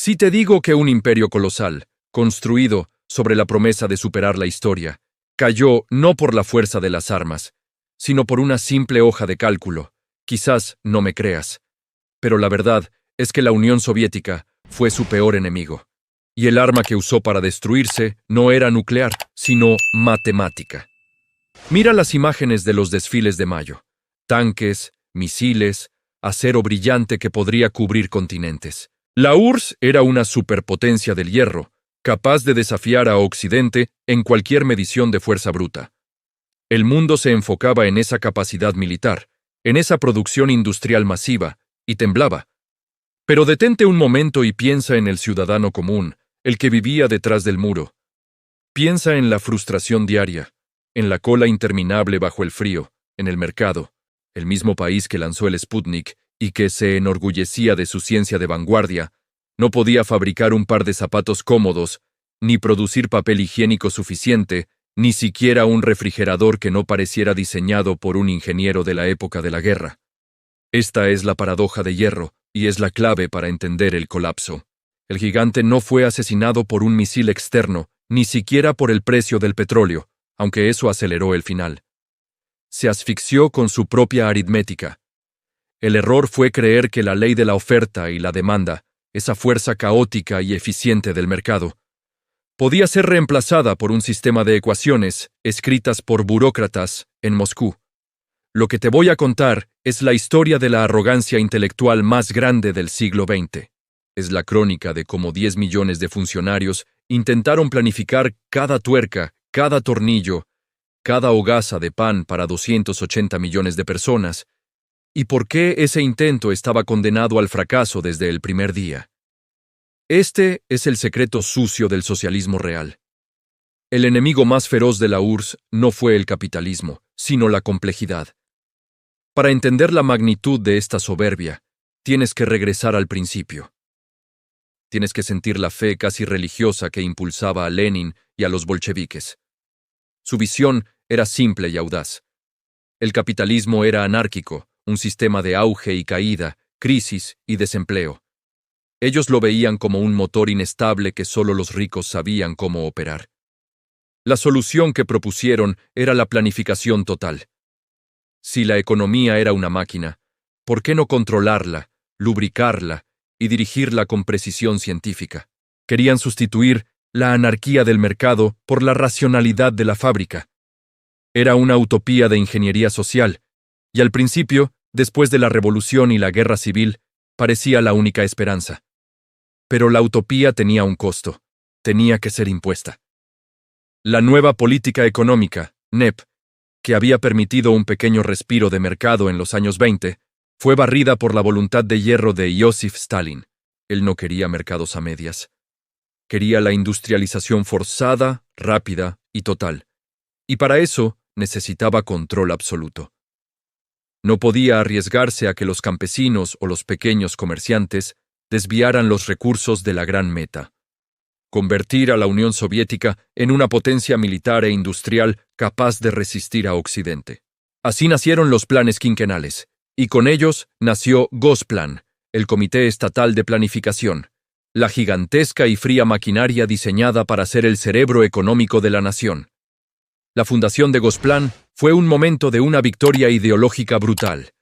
Si te digo que un imperio colosal, construido sobre la promesa de superar la historia, cayó no por la fuerza de las armas, sino por una simple hoja de cálculo, quizás no me creas. Pero la verdad es que la Unión Soviética fue su peor enemigo. Y el arma que usó para destruirse no era nuclear, sino matemática. Mira las imágenes de los desfiles de mayo. Tanques, misiles, acero brillante que podría cubrir continentes. La URSS era una superpotencia del hierro, capaz de desafiar a Occidente en cualquier medición de fuerza bruta. El mundo se enfocaba en esa capacidad militar, en esa producción industrial masiva, y temblaba. Pero detente un momento y piensa en el ciudadano común, el que vivía detrás del muro. Piensa en la frustración diaria, en la cola interminable bajo el frío, en el mercado, el mismo país que lanzó el Sputnik y que se enorgullecía de su ciencia de vanguardia, no podía fabricar un par de zapatos cómodos, ni producir papel higiénico suficiente, ni siquiera un refrigerador que no pareciera diseñado por un ingeniero de la época de la guerra. Esta es la paradoja de hierro, y es la clave para entender el colapso. El gigante no fue asesinado por un misil externo, ni siquiera por el precio del petróleo, aunque eso aceleró el final. Se asfixió con su propia aritmética. El error fue creer que la ley de la oferta y la demanda, esa fuerza caótica y eficiente del mercado, podía ser reemplazada por un sistema de ecuaciones escritas por burócratas en Moscú. Lo que te voy a contar es la historia de la arrogancia intelectual más grande del siglo XX. Es la crónica de cómo 10 millones de funcionarios intentaron planificar cada tuerca, cada tornillo, cada hogaza de pan para 280 millones de personas, y por qué ese intento estaba condenado al fracaso desde el primer día. Este es el secreto sucio del socialismo real. El enemigo más feroz de la URSS no fue el capitalismo, sino la complejidad. Para entender la magnitud de esta soberbia, tienes que regresar al principio. Tienes que sentir la fe casi religiosa que impulsaba a Lenin y a los bolcheviques. Su visión era simple y audaz. El capitalismo era anárquico, un sistema de auge y caída, crisis y desempleo. Ellos lo veían como un motor inestable que solo los ricos sabían cómo operar. La solución que propusieron era la planificación total. Si la economía era una máquina, ¿por qué no controlarla, lubricarla y dirigirla con precisión científica? Querían sustituir la anarquía del mercado por la racionalidad de la fábrica. Era una utopía de ingeniería social, y al principio, después de la revolución y la guerra civil, parecía la única esperanza. Pero la utopía tenía un costo, tenía que ser impuesta. La nueva política económica, NEP, que había permitido un pequeño respiro de mercado en los años 20, fue barrida por la voluntad de hierro de Iósif Stalin. Él no quería mercados a medias. Quería la industrialización forzada, rápida y total. Y para eso necesitaba control absoluto. No podía arriesgarse a que los campesinos o los pequeños comerciantes desviaran los recursos de la gran meta: convertir a la Unión Soviética en una potencia militar e industrial capaz de resistir a Occidente. Así nacieron los planes quinquenales, y con ellos nació Gosplan, el Comité Estatal de Planificación, la gigantesca y fría maquinaria diseñada para ser el cerebro económico de la nación. La fundación de Gosplan fue un momento de una victoria ideológica brutal.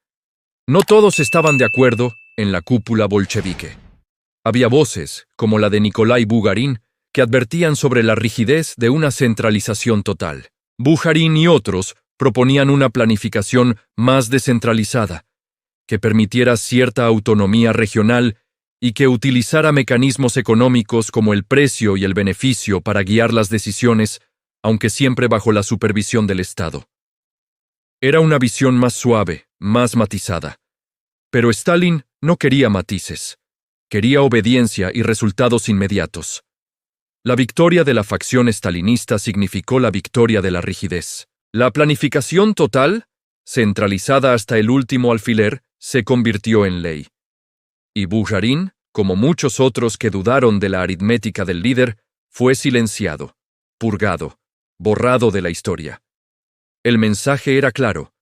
No todos estaban de acuerdo en la cúpula bolchevique. Había voces, como la de Nikolai Bujarin, que advertían sobre la rigidez de una centralización total. Bujarin y otros proponían una planificación más descentralizada, que permitiera cierta autonomía regional y que utilizara mecanismos económicos como el precio y el beneficio para guiar las decisiones, aunque siempre bajo la supervisión del Estado. Era una visión más suave, más matizada. Pero Stalin no quería matices. Quería obediencia y resultados inmediatos. La victoria de la facción stalinista significó la victoria de la rigidez. La planificación total, centralizada hasta el último alfiler, se convirtió en ley. Y Bujarin, como muchos otros que dudaron de la aritmética del líder, fue silenciado, purgado, borrado de la historia. El mensaje era claro: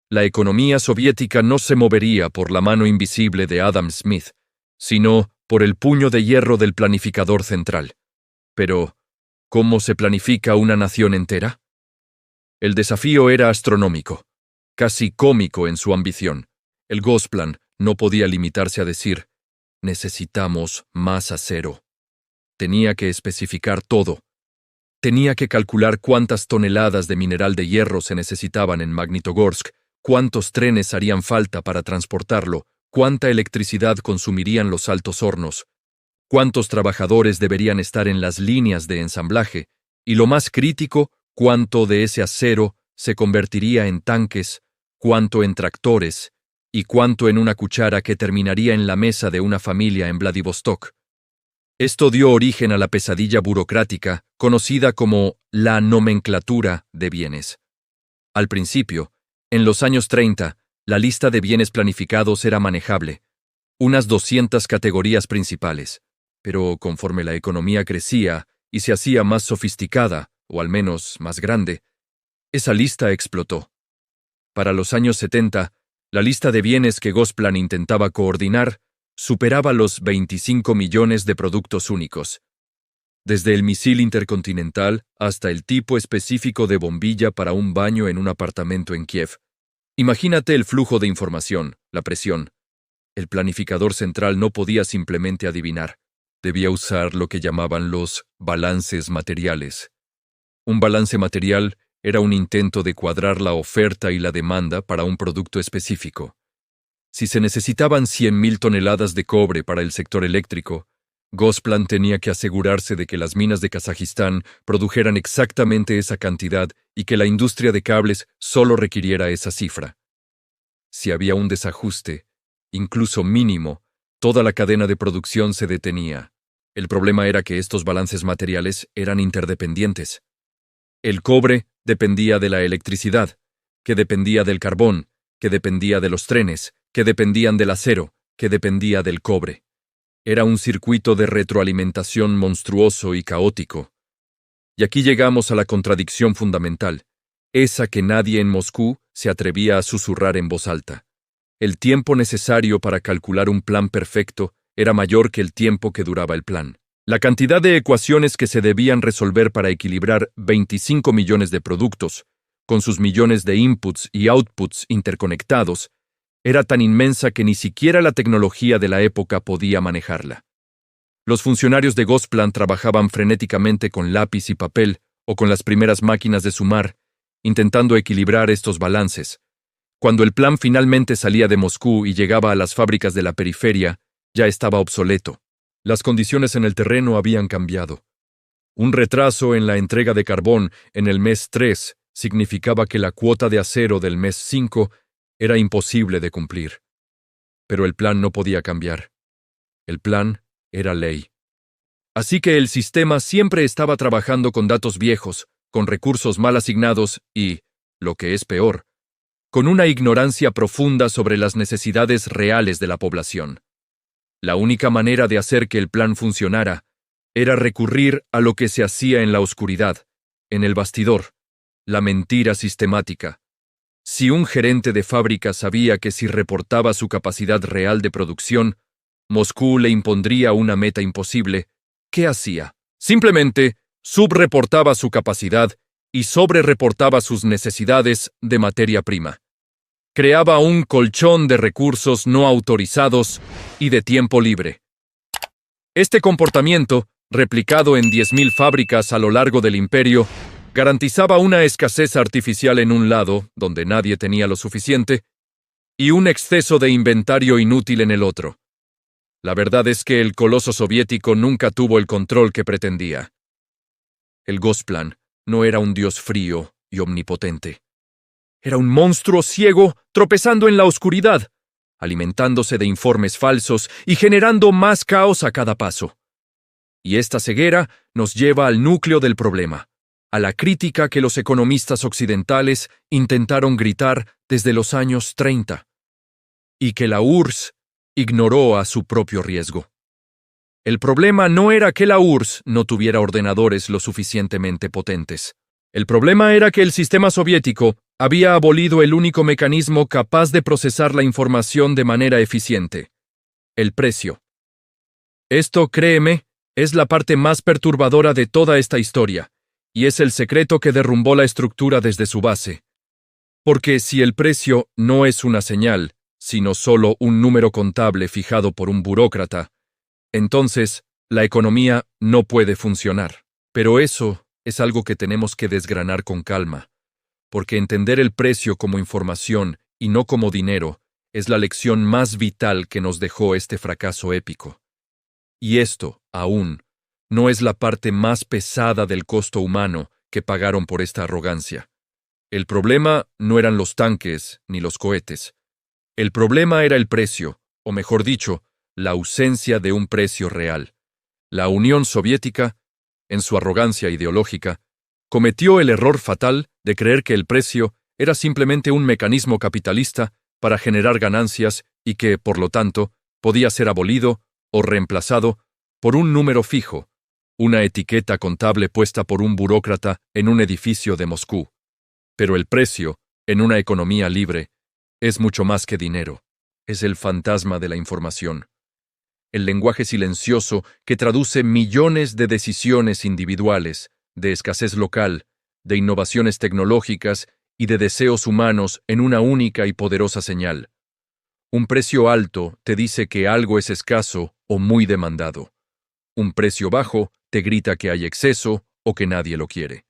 la economía soviética no se movería por la mano invisible de Adam Smith, sino por el puño de hierro del planificador central. Pero, ¿cómo se planifica una nación entera? El desafío era astronómico, casi cómico en su ambición. El Gosplan no podía limitarse a decir, necesitamos más acero. Tenía que especificar todo. Tenía que calcular cuántas toneladas de mineral de hierro se necesitaban en Magnitogorsk, cuántos trenes harían falta para transportarlo, cuánta electricidad consumirían los altos hornos, cuántos trabajadores deberían estar en las líneas de ensamblaje, y lo más crítico, cuánto de ese acero se convertiría en tanques, cuánto en tractores, y cuánto en una cuchara que terminaría en la mesa de una familia en Vladivostok. Esto dio origen a la pesadilla burocrática conocida como la nomenclatura de bienes. Al principio, en los años 30, la lista de bienes planificados era manejable, unas 200 categorías principales, pero conforme la economía crecía y se hacía más sofisticada, o al menos más grande, esa lista explotó. Para los años 70, la lista de bienes que Gosplan intentaba coordinar superaba los 25 millones de productos únicos, desde el misil intercontinental hasta el tipo específico de bombilla para un baño en un apartamento en Kiev. Imagínate el flujo de información, la presión. El planificador central no podía simplemente adivinar. Debía usar lo que llamaban los balances materiales. Un balance material era un intento de cuadrar la oferta y la demanda para un producto específico. Si se necesitaban 100.000 toneladas de cobre para el sector eléctrico, Gosplan tenía que asegurarse de que las minas de Kazajistán produjeran exactamente esa cantidad y que la industria de cables solo requiriera esa cifra. Si había un desajuste, incluso mínimo, toda la cadena de producción se detenía. El problema era que estos balances materiales eran interdependientes. El cobre dependía de la electricidad, que dependía del carbón, que dependía de los trenes, que dependían del acero, que dependía del cobre. Era un circuito de retroalimentación monstruoso y caótico. Y aquí llegamos a la contradicción fundamental, esa que nadie en Moscú se atrevía a susurrar en voz alta. El tiempo necesario para calcular un plan perfecto era mayor que el tiempo que duraba el plan. La cantidad de ecuaciones que se debían resolver para equilibrar 25 millones de productos, con sus millones de inputs y outputs interconectados, era tan inmensa que ni siquiera la tecnología de la época podía manejarla. Los funcionarios de Gosplan trabajaban frenéticamente con lápiz y papel o con las primeras máquinas de sumar, intentando equilibrar estos balances. Cuando el plan finalmente salía de Moscú y llegaba a las fábricas de la periferia, ya estaba obsoleto. Las condiciones en el terreno habían cambiado. Un retraso en la entrega de carbón en el mes 3 significaba que la cuota de acero del mes 5 era imposible de cumplir. Pero el plan no podía cambiar. El plan era ley. Así que el sistema siempre estaba trabajando con datos viejos, con recursos mal asignados y, lo que es peor, con una ignorancia profunda sobre las necesidades reales de la población. La única manera de hacer que el plan funcionara era recurrir a lo que se hacía en la oscuridad, en el bastidor, la mentira sistemática. Si un gerente de fábrica sabía que si reportaba su capacidad real de producción, Moscú le impondría una meta imposible, ¿qué hacía? Simplemente subreportaba su capacidad y sobrereportaba sus necesidades de materia prima. Creaba un colchón de recursos no autorizados y de tiempo libre. Este comportamiento, replicado en 10.000 fábricas a lo largo del imperio, garantizaba una escasez artificial en un lado, donde nadie tenía lo suficiente, y un exceso de inventario inútil en el otro. La verdad es que el coloso soviético nunca tuvo el control que pretendía. El Gosplan no era un dios frío y omnipotente. Era un monstruo ciego tropezando en la oscuridad, alimentándose de informes falsos y generando más caos a cada paso. Y esta ceguera nos lleva al núcleo del problema, a la crítica que los economistas occidentales intentaron gritar desde los años 30, y que la URSS ignoró a su propio riesgo. El problema no era que la URSS no tuviera ordenadores lo suficientemente potentes. El problema era que el sistema soviético había abolido el único mecanismo capaz de procesar la información de manera eficiente: el precio. Esto, créeme, es la parte más perturbadora de toda esta historia, y es el secreto que derrumbó la estructura desde su base. Porque si el precio no es una señal, sino solo un número contable fijado por un burócrata, entonces la economía no puede funcionar. Pero eso es algo que tenemos que desgranar con calma, porque entender el precio como información y no como dinero es la lección más vital que nos dejó este fracaso épico. Y esto, aún, no es la parte más pesada del costo humano que pagaron por esta arrogancia. El problema no eran los tanques ni los cohetes. El problema era el precio, o mejor dicho, la ausencia de un precio real. La Unión Soviética, en su arrogancia ideológica, cometió el error fatal de creer que el precio era simplemente un mecanismo capitalista para generar ganancias y que, por lo tanto, podía ser abolido o reemplazado por un número fijo, una etiqueta contable puesta por un burócrata en un edificio de Moscú. Pero el precio, en una economía libre, es mucho más que dinero. Es el fantasma de la información. El lenguaje silencioso que traduce millones de decisiones individuales, de escasez local, de innovaciones tecnológicas y de deseos humanos en una única y poderosa señal. Un precio alto te dice que algo es escaso o muy demandado. Un precio bajo te grita que hay exceso o que nadie lo quiere.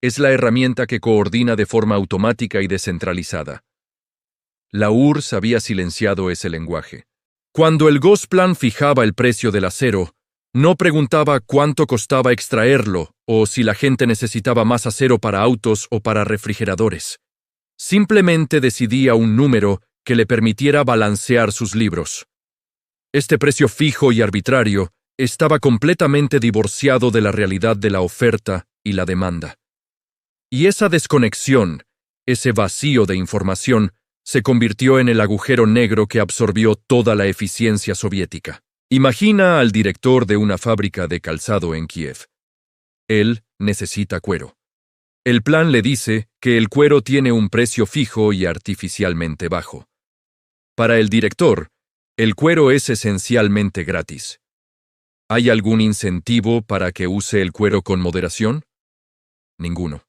Es la herramienta que coordina de forma automática y descentralizada. La URSS había silenciado ese lenguaje. Cuando el Gosplan fijaba el precio del acero, no preguntaba cuánto costaba extraerlo o si la gente necesitaba más acero para autos o para refrigeradores. Simplemente decidía un número que le permitiera balancear sus libros. Este precio fijo y arbitrario estaba completamente divorciado de la realidad de la oferta y la demanda. Y esa desconexión, ese vacío de información, se convirtió en el agujero negro que absorbió toda la eficiencia soviética. Imagina al director de una fábrica de calzado en Kiev. Él necesita cuero. El plan le dice que el cuero tiene un precio fijo y artificialmente bajo. Para el director, el cuero es esencialmente gratis. ¿Hay algún incentivo para que use el cuero con moderación? Ninguno.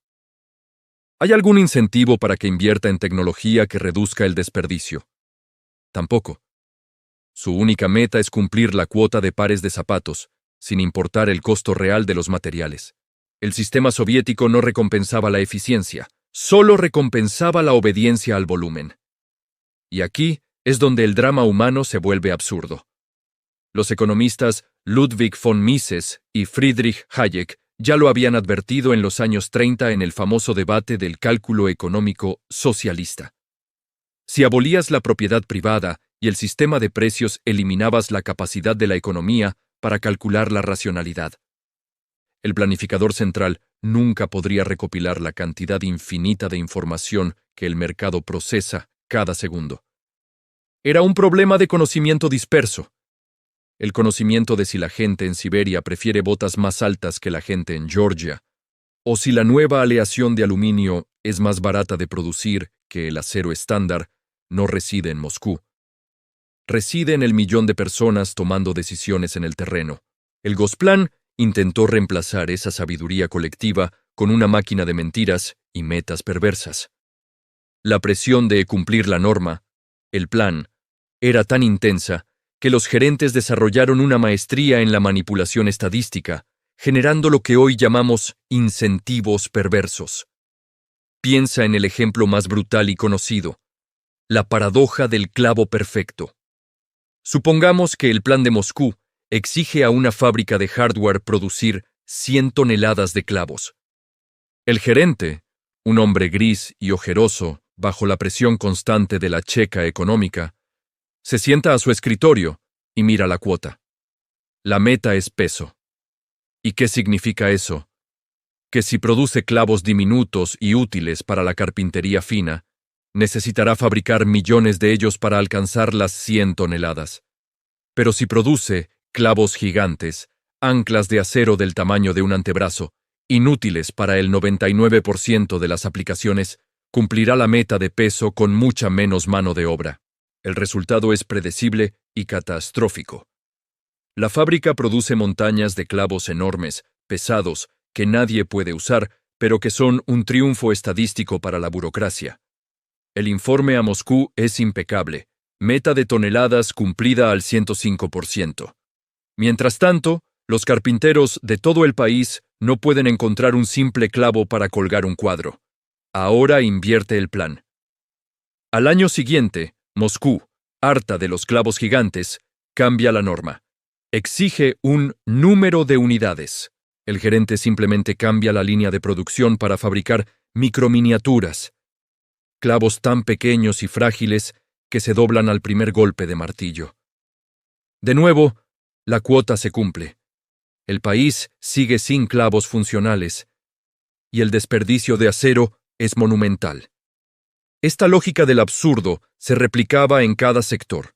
¿Hay algún incentivo para que invierta en tecnología que reduzca el desperdicio? Tampoco. Su única meta es cumplir la cuota de pares de zapatos, sin importar el costo real de los materiales. El sistema soviético no recompensaba la eficiencia, solo recompensaba la obediencia al volumen. Y aquí es donde el drama humano se vuelve absurdo. Los economistas Ludwig von Mises y Friedrich Hayek ya lo habían advertido en los años 30 en el famoso debate del cálculo económico socialista. Si abolías la propiedad privada y el sistema de precios, eliminabas la capacidad de la economía para calcular la racionalidad. El planificador central nunca podría recopilar la cantidad infinita de información que el mercado procesa cada segundo. Era un problema de conocimiento disperso. El conocimiento de si la gente en Siberia prefiere botas más altas que la gente en Georgia, o si la nueva aleación de aluminio es más barata de producir que el acero estándar, no reside en Moscú. Reside en el millón de personas tomando decisiones en el terreno. El Gosplan intentó reemplazar esa sabiduría colectiva con una máquina de mentiras y metas perversas. La presión de cumplir la norma, el plan, era tan intensa que los gerentes desarrollaron una maestría en la manipulación estadística, generando lo que hoy llamamos incentivos perversos. Piensa en el ejemplo más brutal y conocido, la paradoja del clavo perfecto. Supongamos que el plan de Moscú exige a una fábrica de hardware producir 100 toneladas de clavos. El gerente, un hombre gris y ojeroso, bajo la presión constante de la checa económica, se sienta a su escritorio y mira la cuota. La meta es peso. ¿Y qué significa eso? Que si produce clavos diminutos y útiles para la carpintería fina, necesitará fabricar millones de ellos para alcanzar las 100 toneladas. Pero si produce clavos gigantes, anclas de acero del tamaño de un antebrazo, inútiles para el 99% de las aplicaciones, cumplirá la meta de peso con mucha menos mano de obra. El resultado es predecible y catastrófico. La fábrica produce montañas de clavos enormes, pesados, que nadie puede usar, pero que son un triunfo estadístico para la burocracia. El informe a Moscú es impecable, meta de toneladas cumplida al 105%. Mientras tanto, los carpinteros de todo el país no pueden encontrar un simple clavo para colgar un cuadro. Ahora invierte el plan. Al año siguiente, Moscú, harta de los clavos gigantes, cambia la norma. Exige un número de unidades. El gerente simplemente cambia la línea de producción para fabricar microminiaturas, clavos tan pequeños y frágiles que se doblan al primer golpe de martillo. De nuevo, la cuota se cumple. El país sigue sin clavos funcionales, y el desperdicio de acero es monumental. Esta lógica del absurdo se replicaba en cada sector.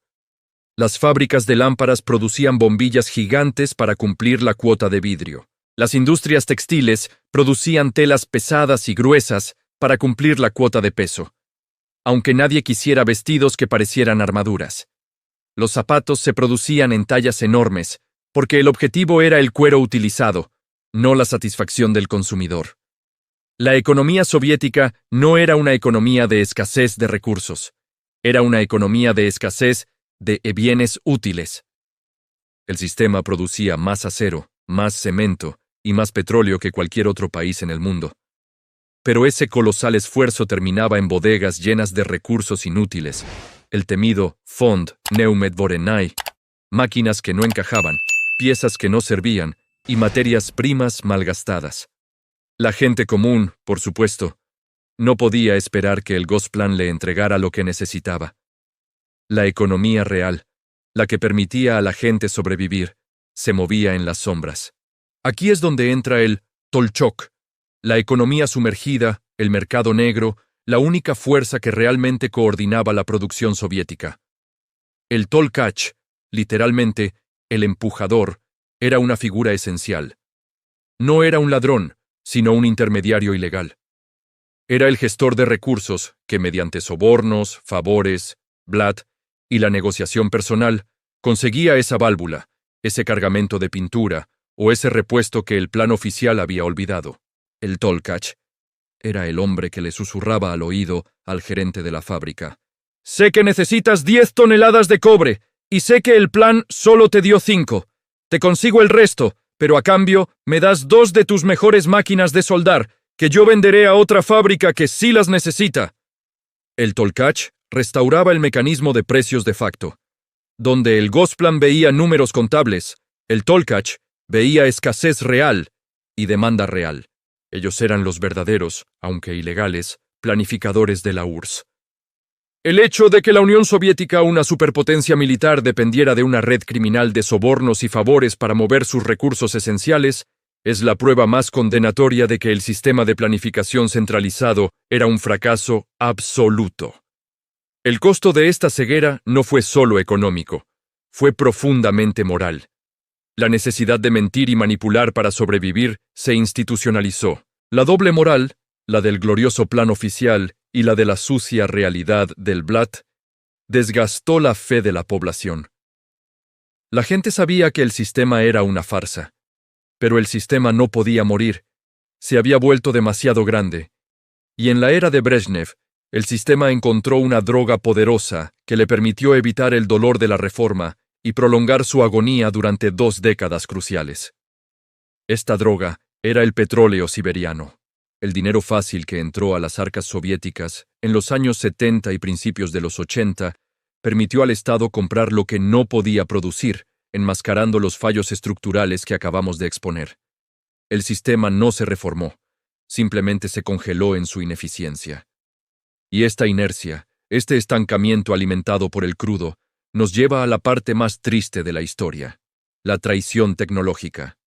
Las fábricas de lámparas producían bombillas gigantes para cumplir la cuota de vidrio. Las industrias textiles producían telas pesadas y gruesas para cumplir la cuota de peso, aunque nadie quisiera vestidos que parecieran armaduras. Los zapatos se producían en tallas enormes, porque el objetivo era el cuero utilizado, no la satisfacción del consumidor. La economía soviética no era una economía de escasez de recursos, era una economía de escasez de bienes útiles. El sistema producía más acero, más cemento y más petróleo que cualquier otro país en el mundo. Pero ese colosal esfuerzo terminaba en bodegas llenas de recursos inútiles, el temido Fond Neumetvorenai, máquinas que no encajaban, piezas que no servían y materias primas malgastadas. La gente común, por supuesto, no podía esperar que el Gosplan le entregara lo que necesitaba. La economía real, la que permitía a la gente sobrevivir, se movía en las sombras. Aquí es donde entra el Tolchok, la economía sumergida, el mercado negro, la única fuerza que realmente coordinaba la producción soviética. El Tolkach, literalmente, el empujador, era una figura esencial. No era un ladrón, sino un intermediario ilegal. Era el gestor de recursos que, mediante sobornos, favores, blat y la negociación personal, conseguía esa válvula, ese cargamento de pintura o ese repuesto que el plan oficial había olvidado. El Tolkach era el hombre que le susurraba al oído al gerente de la fábrica. «Sé que necesitas 10 toneladas de cobre, y sé que el plan solo te dio 5. Te consigo el resto, pero a cambio me das 2 de tus mejores máquinas de soldar, que yo venderé a otra fábrica que sí las necesita». El Tolkach restauraba el mecanismo de precios de facto. Donde el Gosplan veía números contables, el Tolkach veía escasez real y demanda real. Ellos eran los verdaderos, aunque ilegales, planificadores de la URSS. El hecho de que la Unión Soviética, una superpotencia militar, dependiera de una red criminal de sobornos y favores para mover sus recursos esenciales, es la prueba más condenatoria de que el sistema de planificación centralizado era un fracaso absoluto. El costo de esta ceguera no fue solo económico, fue profundamente moral. La necesidad de mentir y manipular para sobrevivir se institucionalizó. La doble moral, la del glorioso plan oficial y la de la sucia realidad del blat, desgastó la fe de la población. La gente sabía que el sistema era una farsa, pero el sistema no podía morir. Se había vuelto demasiado grande. Y en la era de Brezhnev, el sistema encontró una droga poderosa que le permitió evitar el dolor de la reforma y prolongar su agonía durante 2 décadas cruciales. Esta droga era el petróleo siberiano, el dinero fácil que entró a las arcas soviéticas en los años 70 y principios de los 80, permitió al Estado comprar lo que no podía producir, enmascarando los fallos estructurales que acabamos de exponer. El sistema no se reformó, simplemente se congeló en su ineficiencia. Y esta inercia, este estancamiento alimentado por el crudo, nos lleva a la parte más triste de la historia, la traición tecnológica.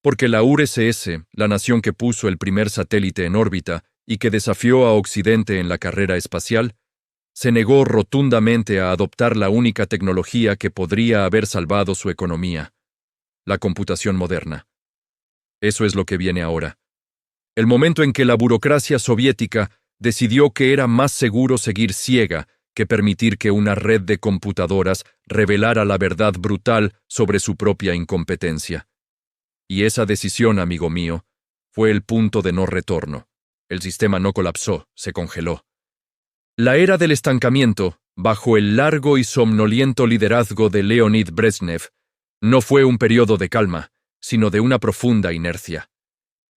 Porque la URSS, la nación que puso el primer satélite en órbita y que desafió a Occidente en la carrera espacial, se negó rotundamente a adoptar la única tecnología que podría haber salvado su economía, la computación moderna. Eso es lo que viene ahora. El momento en que la burocracia soviética decidió que era más seguro seguir ciega que permitir que una red de computadoras revelara la verdad brutal sobre su propia incompetencia. Y esa decisión, amigo mío, fue el punto de no retorno. El sistema no colapsó, se congeló. La era del estancamiento, bajo el largo y somnoliento liderazgo de Leonid Brezhnev, no fue un periodo de calma, sino de una profunda inercia.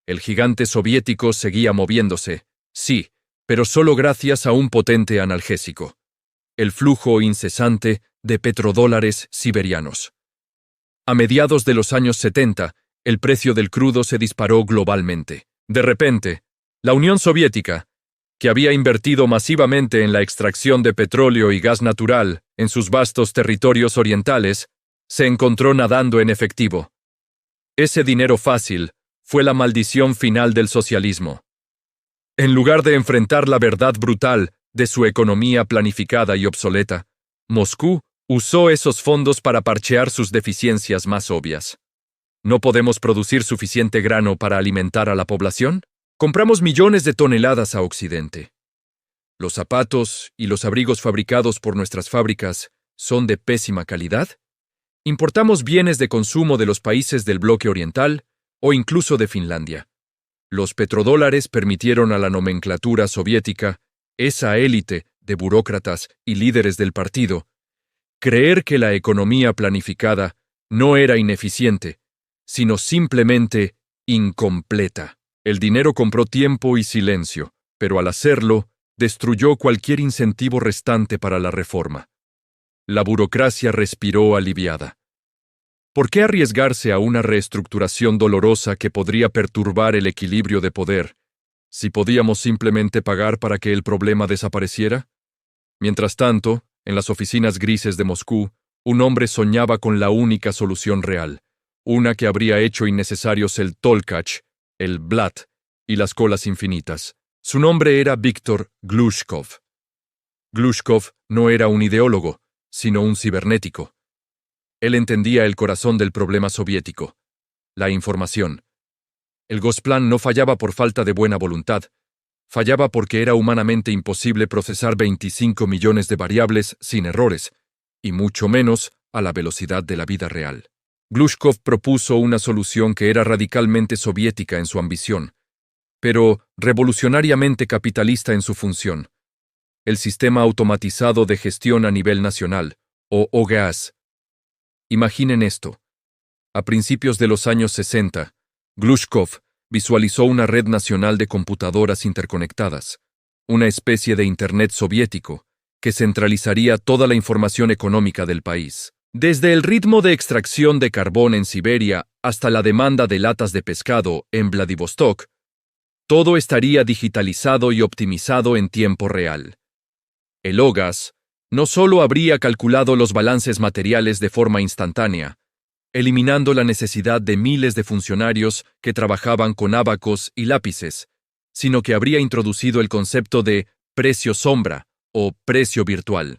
El gigante soviético seguía moviéndose, sí, pero solo gracias a un potente analgésico: el flujo incesante de petrodólares siberianos. A mediados de los años 70, el precio del crudo se disparó globalmente. De repente, la Unión Soviética, que había invertido masivamente en la extracción de petróleo y gas natural en sus vastos territorios orientales, se encontró nadando en efectivo. Ese dinero fácil fue la maldición final del socialismo. En lugar de enfrentar la verdad brutal de su economía planificada y obsoleta, Moscú usó esos fondos para parchear sus deficiencias más obvias. ¿No podemos producir suficiente grano para alimentar a la población? Compramos millones de toneladas a Occidente. ¿Los zapatos y los abrigos fabricados por nuestras fábricas son de pésima calidad? Importamos bienes de consumo de los países del bloque oriental o incluso de Finlandia. Los petrodólares permitieron a la nomenclatura soviética, esa élite de burócratas y líderes del partido, creer que la economía planificada no era ineficiente, sino simplemente incompleta. El dinero compró tiempo y silencio, pero al hacerlo, destruyó cualquier incentivo restante para la reforma. La burocracia respiró aliviada. ¿Por qué arriesgarse a una reestructuración dolorosa que podría perturbar el equilibrio de poder, si podíamos simplemente pagar para que el problema desapareciera? Mientras tanto, en las oficinas grises de Moscú, un hombre soñaba con la única solución real, una que habría hecho innecesarios el Tolkach, el Blat y las colas infinitas. Su nombre era Víktor Glushkov. Glushkov no era un ideólogo, sino un cibernético. Él entendía el corazón del problema soviético: la información. El Gosplan no fallaba por falta de buena voluntad, fallaba porque era humanamente imposible procesar 25 millones de variables sin errores, y mucho menos a la velocidad de la vida real. Glushkov propuso una solución que era radicalmente soviética en su ambición, pero revolucionariamente capitalista en su función: el sistema automatizado de gestión a nivel nacional, o OGAS. Imaginen esto. A principios de los años 60, Glushkov visualizó una red nacional de computadoras interconectadas, una especie de Internet soviético, que centralizaría toda la información económica del país. Desde el ritmo de extracción de carbón en Siberia hasta la demanda de latas de pescado en Vladivostok, todo estaría digitalizado y optimizado en tiempo real. El OGAS no solo habría calculado los balances materiales de forma instantánea, eliminando la necesidad de miles de funcionarios que trabajaban con ábacos y lápices, sino que habría introducido el concepto de precio sombra o precio virtual.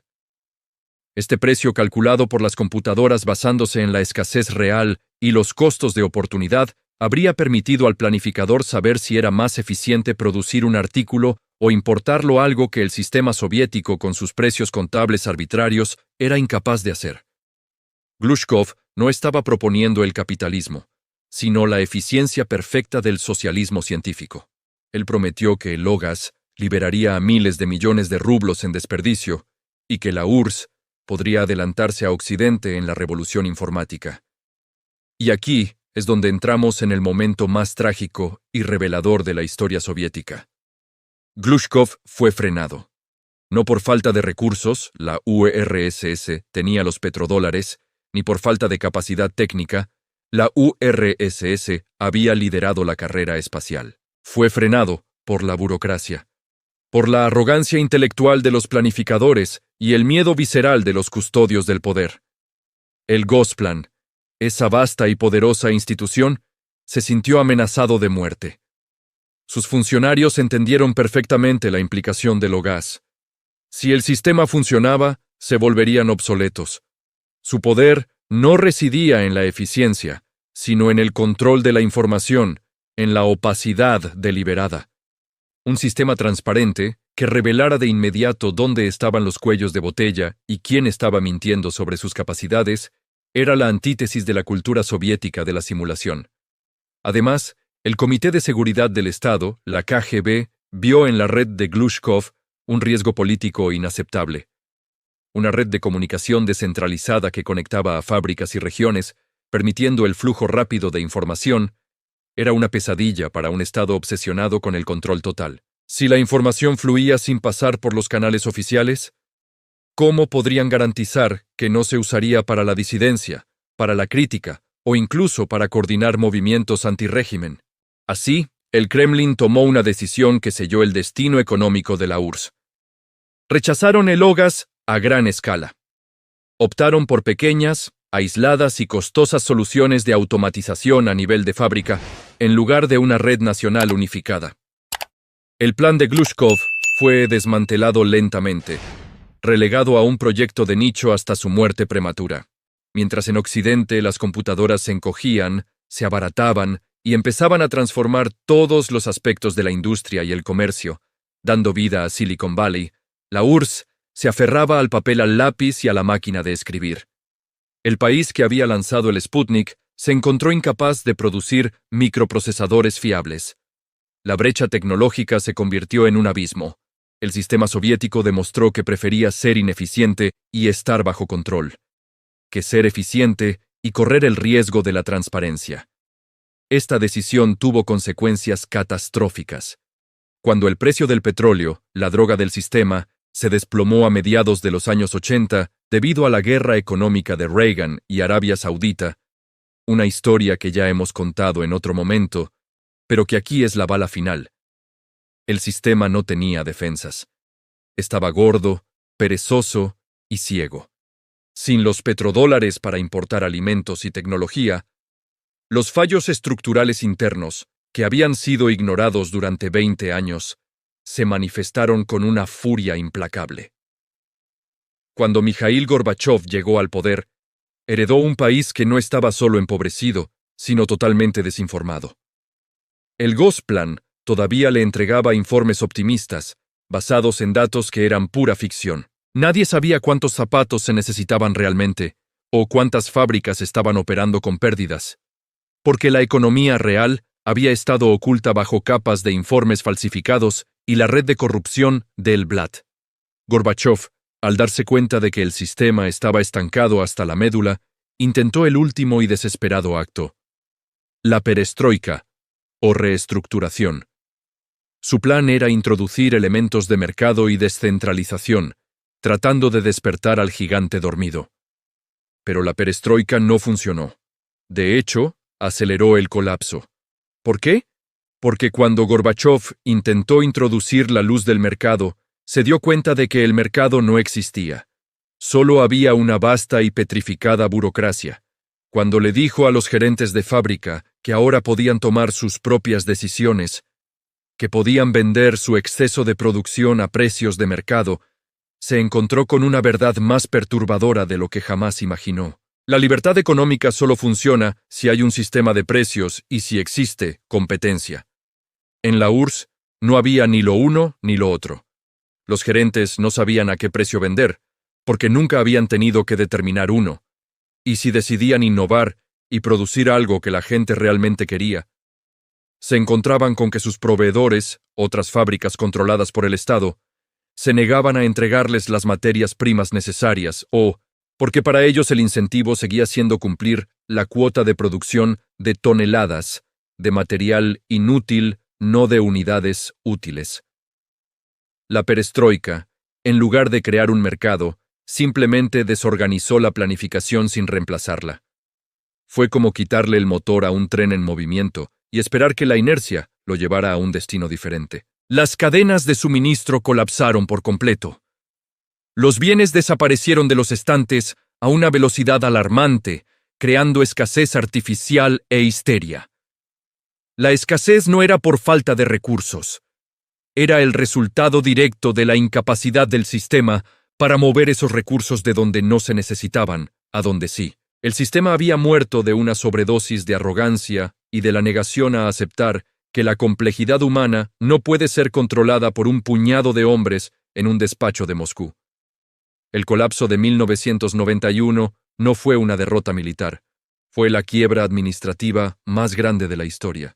Este precio, calculado por las computadoras basándose en la escasez real y los costos de oportunidad, habría permitido al planificador saber si era más eficiente producir un artículo o importarlo, algo que el sistema soviético, con sus precios contables arbitrarios, era incapaz de hacer. Glushkov no estaba proponiendo el capitalismo, sino la eficiencia perfecta del socialismo científico. Él prometió que el OGAS liberaría a miles de millones de rublos en desperdicio y que la URSS podría adelantarse a Occidente en la revolución informática. Y aquí es donde entramos en el momento más trágico y revelador de la historia soviética. Glushkov fue frenado. No por falta de recursos, la URSS tenía los petrodólares, ni por falta de capacidad técnica, la URSS había liderado la carrera espacial. Fue frenado por la burocracia, por la arrogancia intelectual de los planificadores y el miedo visceral de los custodios del poder. El Gosplan, esa vasta y poderosa institución, se sintió amenazado de muerte. Sus funcionarios entendieron perfectamente la implicación del OGAS. Si el sistema funcionaba, se volverían obsoletos. Su poder no residía en la eficiencia, sino en el control de la información, en la opacidad deliberada. Un sistema transparente, que revelara de inmediato dónde estaban los cuellos de botella y quién estaba mintiendo sobre sus capacidades, era la antítesis de la cultura soviética de la simulación. Además, el Comité de Seguridad del Estado, la KGB, vio en la red de Glushkov un riesgo político inaceptable. Una red de comunicación descentralizada que conectaba a fábricas y regiones, permitiendo el flujo rápido de información, era una pesadilla para un Estado obsesionado con el control total. Si la información fluía sin pasar por los canales oficiales, ¿cómo podrían garantizar que no se usaría para la disidencia, para la crítica o incluso para coordinar movimientos antirrégimen? Así, el Kremlin tomó una decisión que selló el destino económico de la URSS. Rechazaron el OGAS a gran escala. Optaron por pequeñas, aisladas y costosas soluciones de automatización a nivel de fábrica, en lugar de una red nacional unificada. El plan de Glushkov fue desmantelado lentamente, relegado a un proyecto de nicho hasta su muerte prematura. Mientras en Occidente las computadoras se encogían, se abarataban y empezaban a transformar todos los aspectos de la industria y el comercio, dando vida a Silicon Valley, la URSS se aferraba al papel, al lápiz y a la máquina de escribir. El país que había lanzado el Sputnik se encontró incapaz de producir microprocesadores fiables. La brecha tecnológica se convirtió en un abismo. El sistema soviético demostró que prefería ser ineficiente y estar bajo control, que ser eficiente y correr el riesgo de la transparencia. Esta decisión tuvo consecuencias catastróficas. Cuando el precio del petróleo, la droga del sistema, se desplomó a mediados de los años 80 debido a la guerra económica de Reagan y Arabia Saudita, una historia que ya hemos contado en otro momento, pero que aquí es la bala final. El sistema no tenía defensas. Estaba gordo, perezoso y ciego. Sin los petrodólares para importar alimentos y tecnología, los fallos estructurales internos, que habían sido ignorados durante 20 años, se manifestaron con una furia implacable. Cuando Mikhail Gorbachov llegó al poder, heredó un país que no estaba solo empobrecido, sino totalmente desinformado. El Gosplan todavía le entregaba informes optimistas, basados en datos que eran pura ficción. Nadie sabía cuántos zapatos se necesitaban realmente, o cuántas fábricas estaban operando con pérdidas, porque la economía real había estado oculta bajo capas de informes falsificados y la red de corrupción del Blatt. Gorbachov, al darse cuenta de que el sistema estaba estancado hasta la médula, intentó el último y desesperado acto: la perestroika, o reestructuración. Su plan era introducir elementos de mercado y descentralización, tratando de despertar al gigante dormido. Pero la perestroika no funcionó. De hecho, aceleró el colapso. ¿Por qué? Porque cuando Gorbachov intentó introducir la luz del mercado, se dio cuenta de que el mercado no existía. Solo había una vasta y petrificada burocracia. Cuando le dijo a los gerentes de fábrica que ahora podían tomar sus propias decisiones, que podían vender su exceso de producción a precios de mercado, se encontró con una verdad más perturbadora de lo que jamás imaginó. La libertad económica solo funciona si hay un sistema de precios y si existe competencia. En la URSS no había ni lo uno ni lo otro. Los gerentes no sabían a qué precio vender, porque nunca habían tenido que determinar uno. Y si decidían innovar y producir algo que la gente realmente quería, se encontraban con que sus proveedores, otras fábricas controladas por el Estado, se negaban a entregarles las materias primas necesarias o, porque para ellos el incentivo seguía siendo cumplir la cuota de producción de toneladas de material inútil, no de unidades útiles. La perestroika, en lugar de crear un mercado, simplemente desorganizó la planificación sin reemplazarla. Fue como quitarle el motor a un tren en movimiento y esperar que la inercia lo llevara a un destino diferente. Las cadenas de suministro colapsaron por completo. Los bienes desaparecieron de los estantes a una velocidad alarmante, creando escasez artificial e histeria. La escasez no era por falta de recursos. Era el resultado directo de la incapacidad del sistema para mover esos recursos de donde no se necesitaban a donde sí. El sistema había muerto de una sobredosis de arrogancia y de la negación a aceptar que la complejidad humana no puede ser controlada por un puñado de hombres en un despacho de Moscú. El colapso de 1991 no fue una derrota militar, fue la quiebra administrativa más grande de la historia.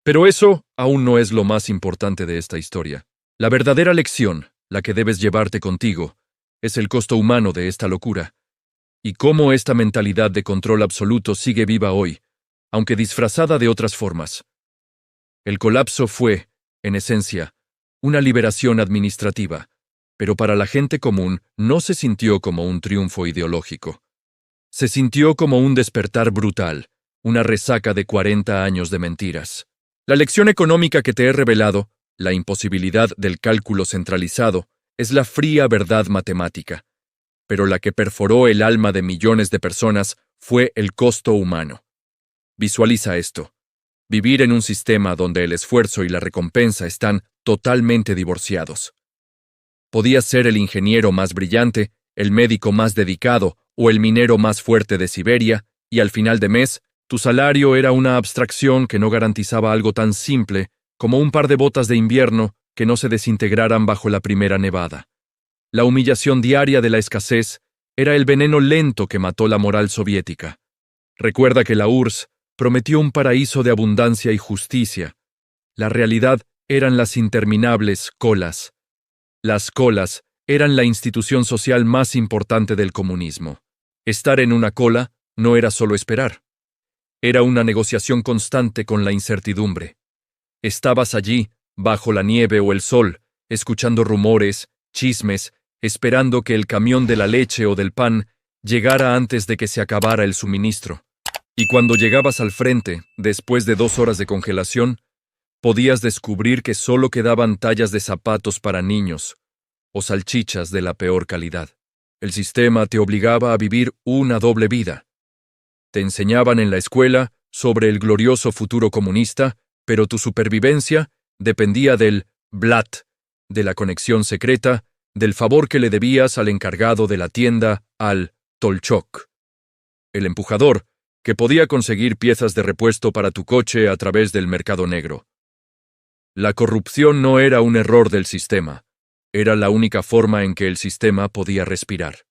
Pero eso aún no es lo más importante de esta historia. La verdadera lección, la que debes llevarte contigo, es el costo humano de esta locura, y cómo esta mentalidad de control absoluto sigue viva hoy, aunque disfrazada de otras formas. El colapso fue, en esencia, una liberación administrativa, pero para la gente común no se sintió como un triunfo ideológico. Se sintió como un despertar brutal, una resaca de 40 años de mentiras. La lección económica que te he revelado, la imposibilidad del cálculo centralizado, es la fría verdad matemática. Pero la que perforó el alma de millones de personas fue el costo humano. Visualiza esto. Vivir en un sistema donde el esfuerzo y la recompensa están totalmente divorciados. Podías ser el ingeniero más brillante, el médico más dedicado o el minero más fuerte de Siberia, y al final de mes, tu salario era una abstracción que no garantizaba algo tan simple como un par de botas de invierno que no se desintegraran bajo la primera nevada. La humillación diaria de la escasez era el veneno lento que mató la moral soviética. Recuerda que la URSS prometió un paraíso de abundancia y justicia. La realidad eran las interminables colas. Las colas eran la institución social más importante del comunismo. Estar en una cola no era solo esperar. Era una negociación constante con la incertidumbre. Estabas allí, bajo la nieve o el sol, escuchando rumores, chismes, esperando que el camión de la leche o del pan llegara antes de que se acabara el suministro. Y cuando llegabas al frente, después de 2 horas de congelación, podías descubrir que solo quedaban tallas de zapatos para niños o salchichas de la peor calidad. El sistema te obligaba a vivir una doble vida. Te enseñaban en la escuela sobre el glorioso futuro comunista, pero tu supervivencia dependía del blat, de la conexión secreta, del favor que le debías al encargado de la tienda, al Tolchok. El empujador, que podía conseguir piezas de repuesto para tu coche a través del mercado negro. La corrupción no era un error del sistema, era la única forma en que el sistema podía respirar.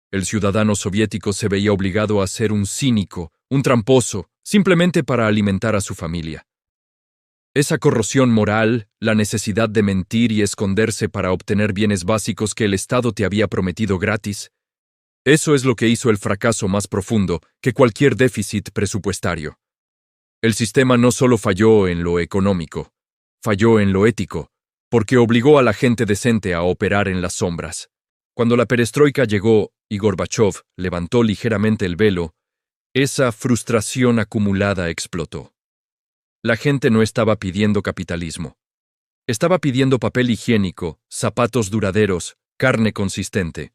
El ciudadano soviético se veía obligado a ser un cínico, un tramposo, simplemente para alimentar a su familia. Esa corrosión moral, la necesidad de mentir y esconderse para obtener bienes básicos que el Estado te había prometido gratis, eso es lo que hizo el fracaso más profundo que cualquier déficit presupuestario. El sistema no solo falló en lo económico, falló en lo ético, porque obligó a la gente decente a operar en las sombras. Cuando la perestroika llegó y Gorbachov levantó ligeramente el velo, esa frustración acumulada explotó. La gente no estaba pidiendo capitalismo. Estaba pidiendo papel higiénico, zapatos duraderos, carne consistente.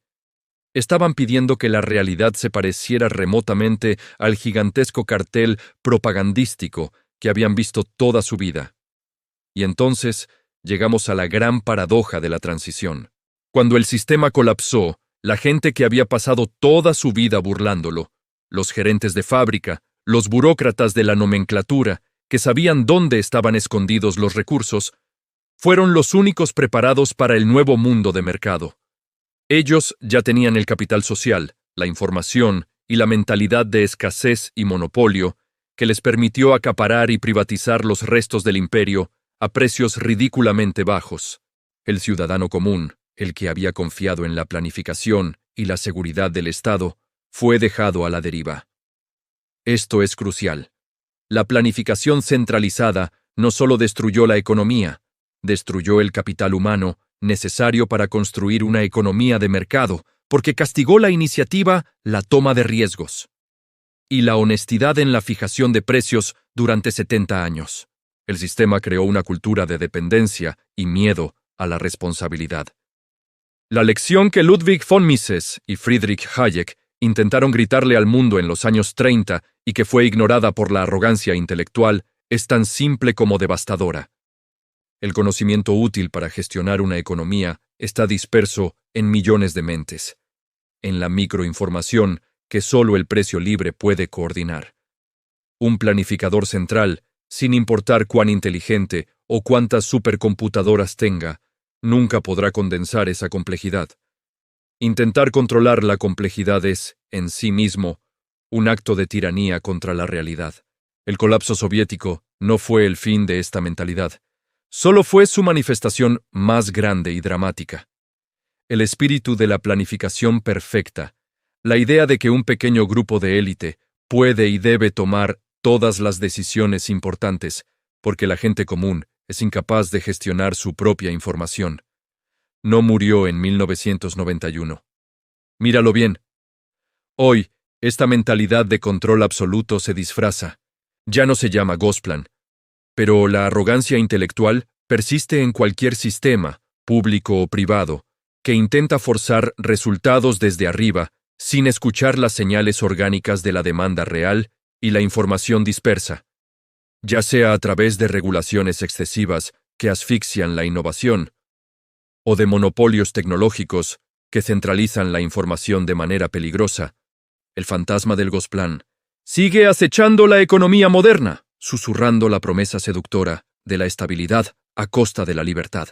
Estaban pidiendo que la realidad se pareciera remotamente al gigantesco cartel propagandístico que habían visto toda su vida. Y entonces llegamos a la gran paradoja de la transición. Cuando el sistema colapsó, la gente que había pasado toda su vida burlándolo, los gerentes de fábrica, los burócratas de la nomenclatura, que sabían dónde estaban escondidos los recursos, fueron los únicos preparados para el nuevo mundo de mercado. Ellos ya tenían el capital social, la información y la mentalidad de escasez y monopolio que les permitió acaparar y privatizar los restos del imperio a precios ridículamente bajos. El ciudadano común, el que había confiado en la planificación y la seguridad del Estado, fue dejado a la deriva. Esto es crucial. La planificación centralizada no solo destruyó la economía, destruyó el capital humano necesario para construir una economía de mercado, porque castigó la iniciativa, la toma de riesgos y la honestidad en la fijación de precios durante 70 años. El sistema creó una cultura de dependencia y miedo a la responsabilidad. La lección que Ludwig von Mises y Friedrich Hayek intentaron gritarle al mundo en los años 30 y que fue ignorada por la arrogancia intelectual es tan simple como devastadora. El conocimiento útil para gestionar una economía está disperso en millones de mentes, en la microinformación que solo el precio libre puede coordinar. Un planificador central sin importar cuán inteligente o cuántas supercomputadoras tenga, nunca podrá condensar esa complejidad. Intentar controlar la complejidad es, en sí mismo, un acto de tiranía contra la realidad. El colapso soviético no fue el fin de esta mentalidad, solo fue su manifestación más grande y dramática. El espíritu de la planificación perfecta, la idea de que un pequeño grupo de élite puede y debe tomar todas las decisiones importantes, porque la gente común es incapaz de gestionar su propia información. No murió en 1991. Míralo bien. Hoy, esta mentalidad de control absoluto se disfraza. Ya no se llama Gosplan. Pero la arrogancia intelectual persiste en cualquier sistema, público o privado, que intenta forzar resultados desde arriba sin escuchar las señales orgánicas de la demanda real y la información dispersa, ya sea a través de regulaciones excesivas que asfixian la innovación, o de monopolios tecnológicos que centralizan la información de manera peligrosa. El fantasma del Gosplan sigue acechando la economía moderna, susurrando la promesa seductora de la estabilidad a costa de la libertad.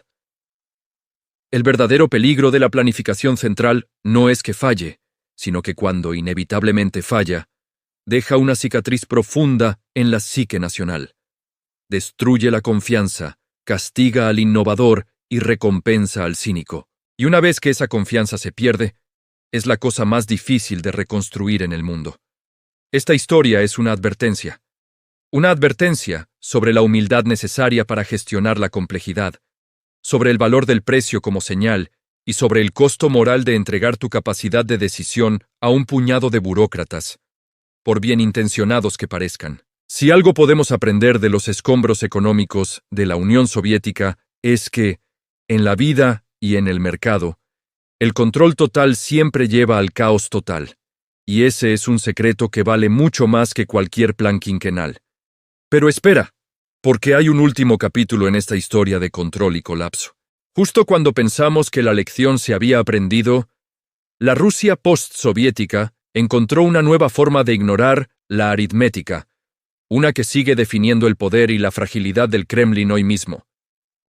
El verdadero peligro de la planificación central no es que falle, sino que cuando inevitablemente falla, deja una cicatriz profunda en la psique nacional. Destruye la confianza, castiga al innovador y recompensa al cínico. Y una vez que esa confianza se pierde, es la cosa más difícil de reconstruir en el mundo. Esta historia es una advertencia sobre la humildad necesaria para gestionar la complejidad, sobre el valor del precio como señal y sobre el costo moral de entregar tu capacidad de decisión a un puñado de burócratas, por bien intencionados que parezcan. Si algo podemos aprender de los escombros económicos de la Unión Soviética es que, en la vida y en el mercado, el control total siempre lleva al caos total, y ese es un secreto que vale mucho más que cualquier plan quinquenal. Pero espera, porque hay un último capítulo en esta historia de control y colapso. Justo cuando pensamos que la lección se había aprendido, la Rusia postsoviética encontró una nueva forma de ignorar la aritmética, una que sigue definiendo el poder y la fragilidad del Kremlin hoy mismo.